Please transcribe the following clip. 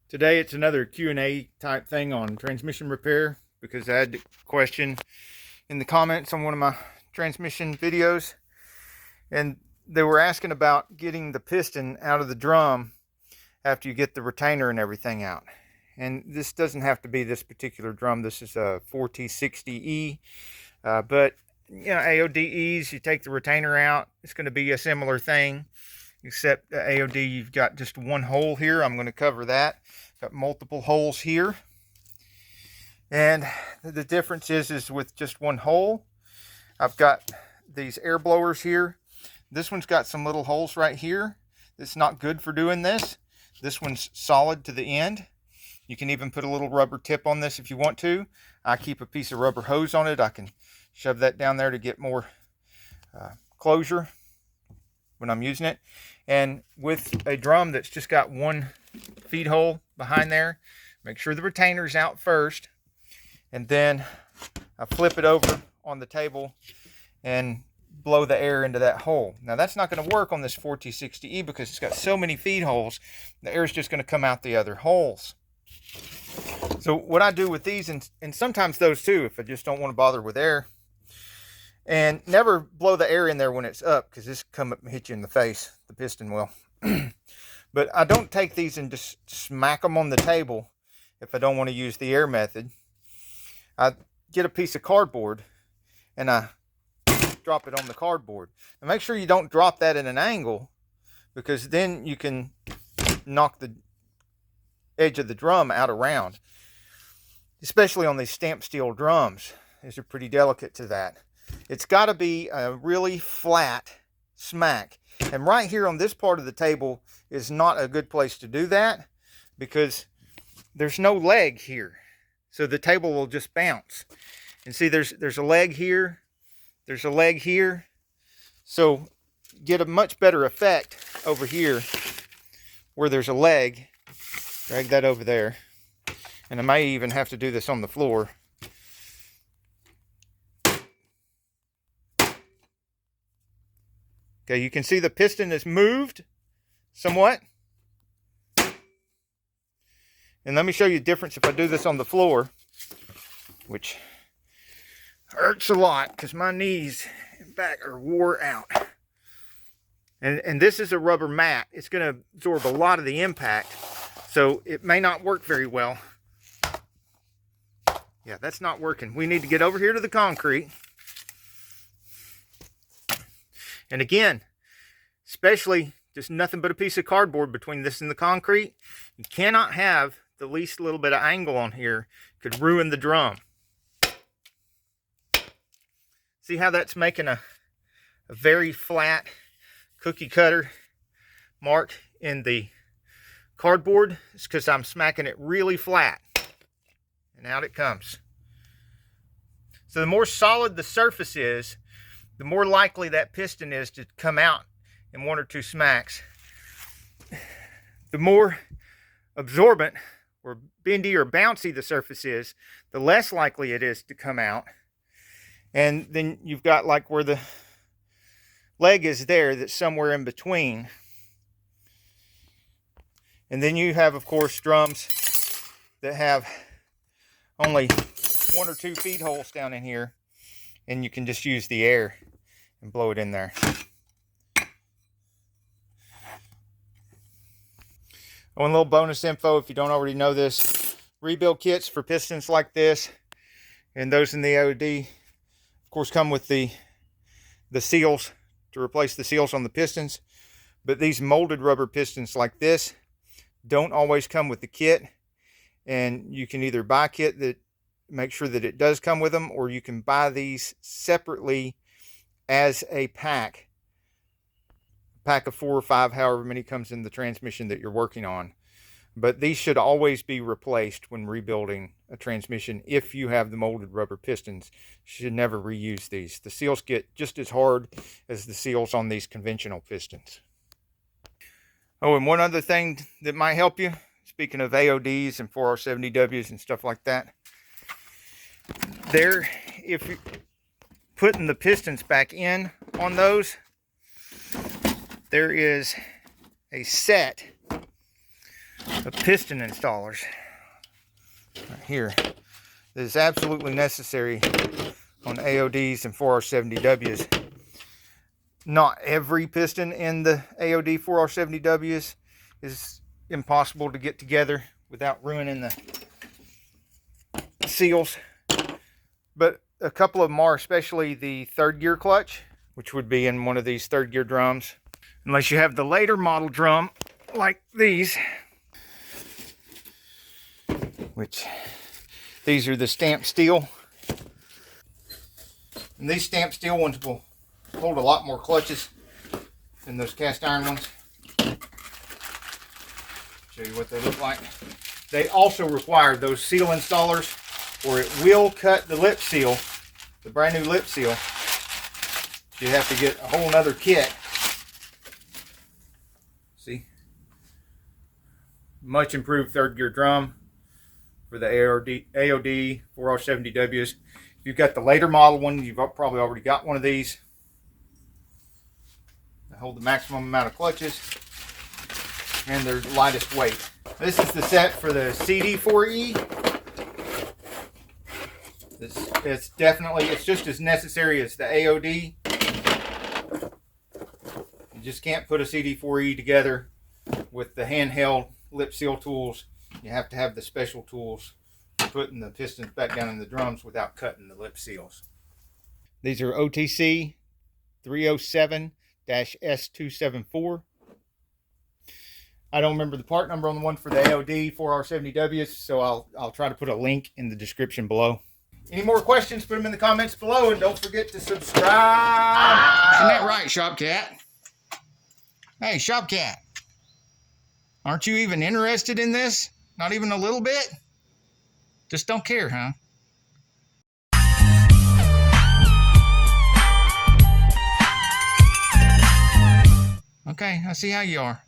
Today it's another Q&A type thing on transmission repair because I had a question in the comments on one of my transmission videos, and they were asking about getting the piston out of the drum after you get the retainer and everything out. And this doesn't have to be this particular drum. This is a 4T60E, but you know, AODEs, you take the retainer out, it's going to be a similar thing, except the AOD, you've got just one hole here. I'm going to cover that. Got multiple holes here, and the difference is with just one hole, I've got these air blowers here. This one's got some little holes right here. It's not good for doing this. This one's solid to the end. You can even put a little rubber tip on this if you want to. I keep a piece of rubber hose on it. I can shove that down there to get more closure when I'm using it. And with a drum that's just got one feed hole behind there, make sure the retainer's out first, and then I flip it over on the table and blow the air into that hole. Now that's not going to work on this 4T60E because it's got so many feed holes. The air is just going to come out the other holes. So what I do with these, and sometimes those too, if I just don't want to bother with air, and never blow the air in there when it's up, because this come up and hit you in the face, the piston will. But I don't take these and just smack them on the table if I don't want to use the air method. I get a piece of cardboard and I drop it on the cardboard. And make sure you don't drop that at an angle, because then you can knock the edge of the drum out around. Especially on these stamped steel drums. These are pretty delicate to that. It's got to be a really flat smack. And right here on this part of the table is not a good place to do that, because there's no leg here. So the table will just bounce. And see, there's a leg here. There's a leg here. So get a much better effect over here where there's a leg. Drag that over there. And I may even have to do this on the floor. Okay, you can see the piston is moved somewhat. And let me show you the difference if I do this on the floor, which hurts a lot because my knees and back are wore out. And this is a rubber mat. It's going to absorb a lot of the impact, so it may not work very well. Yeah, that's not working. We need to get over here to the concrete. And again, especially just nothing but a piece of cardboard between this and the concrete. You cannot have the least little bit of angle on here. Could ruin the drum. See how that's making a very flat cookie cutter mark in the cardboard? It's because I'm smacking it really flat. And out it comes. So the more solid the surface is, the more likely that piston is to come out in one or two smacks. The more absorbent or bendy or bouncy the surface is, the less likely it is to come out. And then you've got like where the leg is there, that's somewhere in between. And then you have, of course, drums that have only one or two feed holes down in here, and you can just use the air and blow it in there. Oh, and a little bonus info, if you don't already know this, rebuild kits for pistons like this and those in the AOD, of course, come with the seals to replace the seals on the pistons. But these molded rubber pistons like this don't always come with the kit, and you can either buy a kit that make sure that it does come with them, or you can buy these separately as a pack of 4 or 5, however many comes in the transmission that you're working on. But these should always be replaced when rebuilding a transmission. If you have the molded rubber pistons, you should never reuse these. The seals get just as hard as the seals on these conventional pistons. Oh, and one other thing that might help you, speaking of AODs and 4R70Ws and stuff like that, there, if you're putting the pistons back in on those, there is a set of piston installers right here that is absolutely necessary on AODs and 4R70Ws. Not every piston in the AOD 4R70Ws is impossible to get together without ruining the seals, but a couple of them are, especially the third gear clutch, which would be in one of these third gear drums. Unless you have the later model drum like these, which these are the stamped steel, and these stamped steel ones will hold a lot more clutches than those cast iron ones. Show you what they look like. They also require those seal installers, or it will cut the lip seal, the brand new lip seal. You have to get a whole nother kit. See, much improved third gear drum for the AOD 4R70Ws. If you've got the later model one, you've probably already got one of these. They hold the maximum amount of clutches, and they're lightest weight. This is the set for the CD4E. It's definitely, it's just as necessary as the AOD. You just can't put a CD4E together with the handheld lip seal tools. You have to have the special tools for putting the pistons back down in the drums without cutting the lip seals. These are OTC 307-S274. I don't remember the part number on the one for the AOD 4R70Ws, so I'll try to put a link in the description below. Any more questions, put them in the comments below, and don't forget to subscribe. Isn't that right, Shop Cat? Hey, Shop Cat. Aren't you even interested in this? Not even a little bit? Just don't care, huh? Okay, I see how you are.